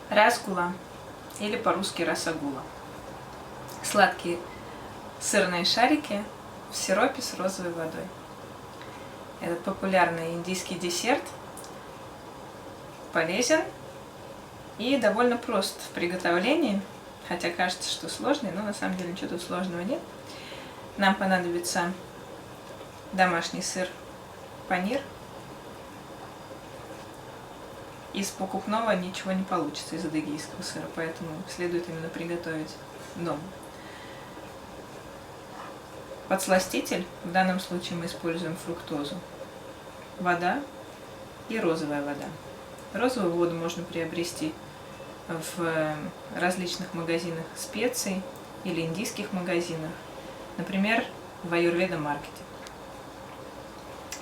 Расгула, или по-русски расагула. Сладкие сырные шарики в сиропе с розовой водой. Этот популярный индийский десерт полезен и довольно прост в приготовлении, хотя кажется, что сложный, но на самом деле ничего тут сложного нет. Нам понадобится домашний сыр панир. Из покупного ничего не получится, из адыгейского сыра, поэтому следует именно приготовить дома. Подсластитель, в данном случае мы используем фруктозу, вода и розовая вода. Розовую воду можно приобрести в различных магазинах специй или индийских магазинах, например, в Аюрведа маркете.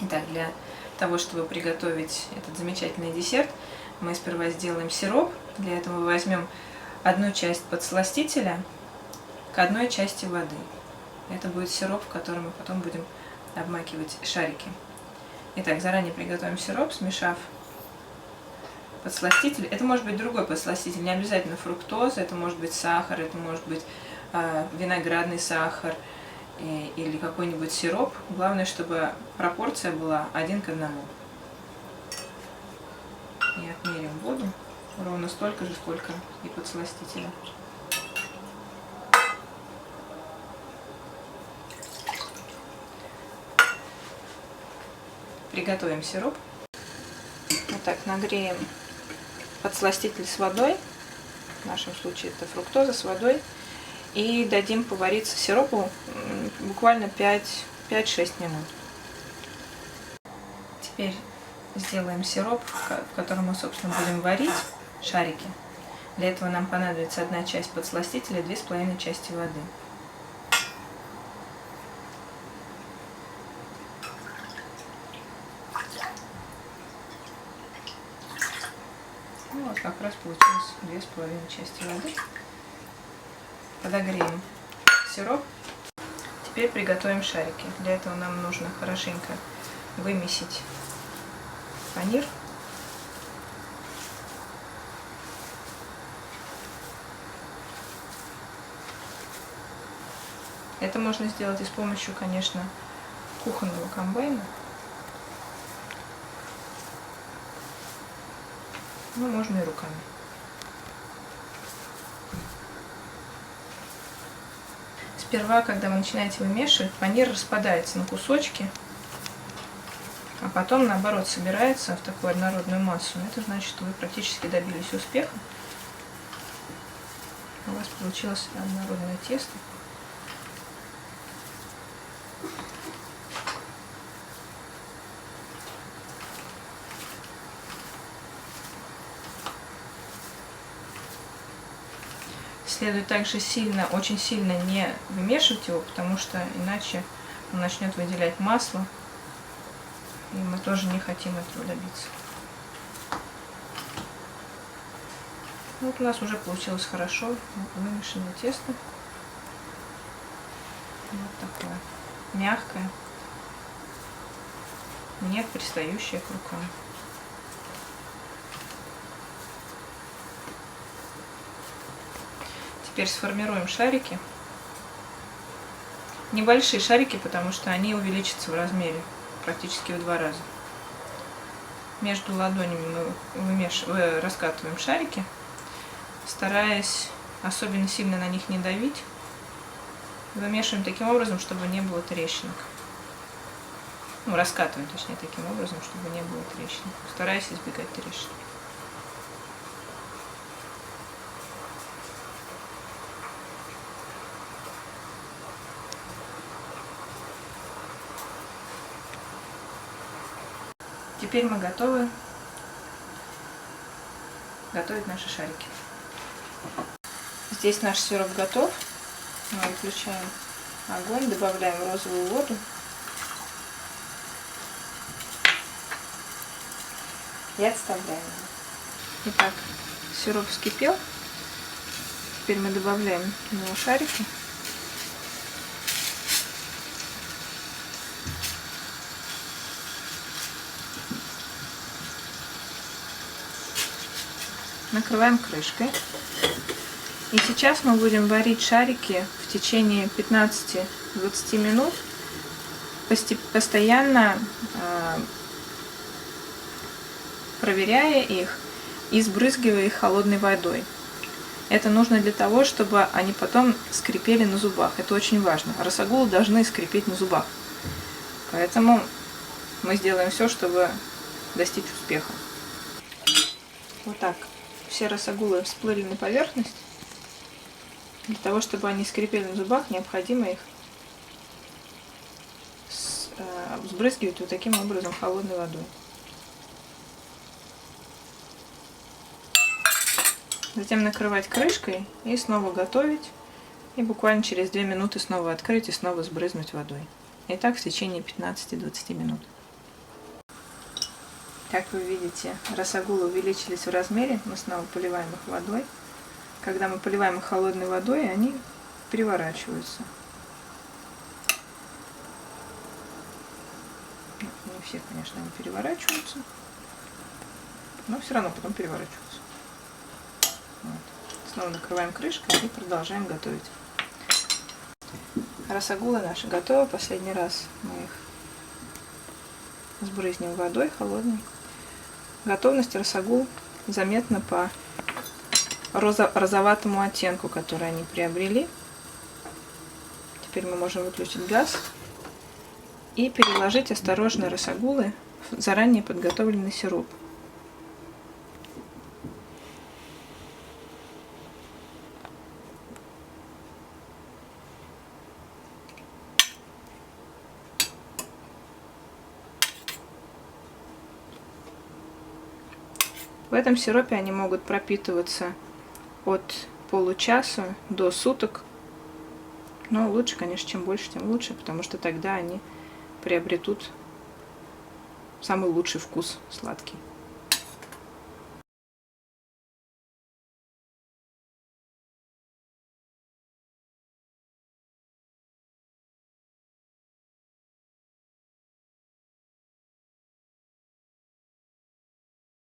Итак, для того, чтобы приготовить этот замечательный десерт, мы сперва сделаем сироп. Для этого мы возьмем одну часть подсластителя к одной части воды. Это будет сироп, в котором мы потом будем обмакивать шарики. Итак, заранее приготовим сироп, смешав подсластитель. Это может быть другой подсластитель, не обязательно фруктоза, это может быть сахар, это может быть виноградный сахар или какой-нибудь сироп. Главное, чтобы пропорция была 1 к 1. И отмерим воду ровно столько же, сколько и подсластителя. Приготовим сироп. Вот так нагреем подсластитель с водой, в нашем случае это фруктоза с водой, и дадим повариться сиропу буквально 5-6 минут. Теперь сделаем сироп, в котором мы, собственно, будем варить шарики. Для этого нам понадобится 1 часть подсластителя, 2,5 части воды. Ну, вот как раз получилось 2,5 части воды. Подогреем сироп. Теперь приготовим шарики. Для этого нам нужно хорошенько вымесить панир. Это можно сделать и с помощью, конечно, кухонного комбайна. Ну, можно и руками. Сперва, когда вы начинаете вымешивать, панир распадается на кусочки, а потом, наоборот, собирается в такую однородную массу. Это значит, что вы практически добились успеха. У вас получилось однородное тесто. Следует также очень сильно не вымешивать его, потому что иначе он начнет выделять масло, и мы тоже не хотим этого добиться. Вот у нас уже получилось хорошо вымешанное тесто. Вот такое мягкое, не пристающее к рукам. Теперь сформируем шарики. Небольшие шарики, потому что они увеличатся в размере практически в 2 раза. Между ладонями мы раскатываем шарики, стараясь особенно сильно на них не давить. Вымешиваем таким образом, чтобы не было трещинок. Ну, раскатываем, точнее, таким образом, чтобы не было трещинок, стараясь избегать трещин. Теперь мы готовы готовить наши шарики. Здесь наш сироп готов. Мы выключаем огонь, добавляем розовую воду и отставляем его. Итак, сироп вскипел. Теперь мы добавляем в него шарики. накрываем крышкой. И сейчас мы будем варить шарики в течение 15-20 минут, постоянно проверяя их и сбрызгивая их холодной водой. Это нужно для того, чтобы они потом скрипели на зубах. Это очень важно. Расагулы должны скрипеть на зубах. Поэтому мы сделаем все, чтобы достичь успеха. Вот так. Все расагулы всплыли на поверхность. Для того, чтобы они скрипели на зубах, необходимо их сбрызгивать вот таким образом холодной водой. Затем накрывать крышкой и снова готовить. И буквально через 2 минуты снова открыть и снова сбрызнуть водой. И так в течение 15-20 минут. Как вы видите, расагулы увеличились в размере. Мы снова поливаем их водой. Когда мы поливаем их холодной водой, они переворачиваются. Не все, конечно, они переворачиваются, но все равно потом переворачиваются. Вот. Снова накрываем крышкой и продолжаем готовить. Расагулы наши готовы. Последний раз мы их сбрызнем водой холодной. Готовность расагул заметна по розоватому оттенку, который они приобрели. Теперь мы можем выключить газ и переложить осторожно расагулы в заранее подготовленный сироп. В этом сиропе они могут пропитываться от получаса до суток. Но лучше, конечно, чем больше, тем лучше, потому что тогда они приобретут самый лучший вкус сладкий.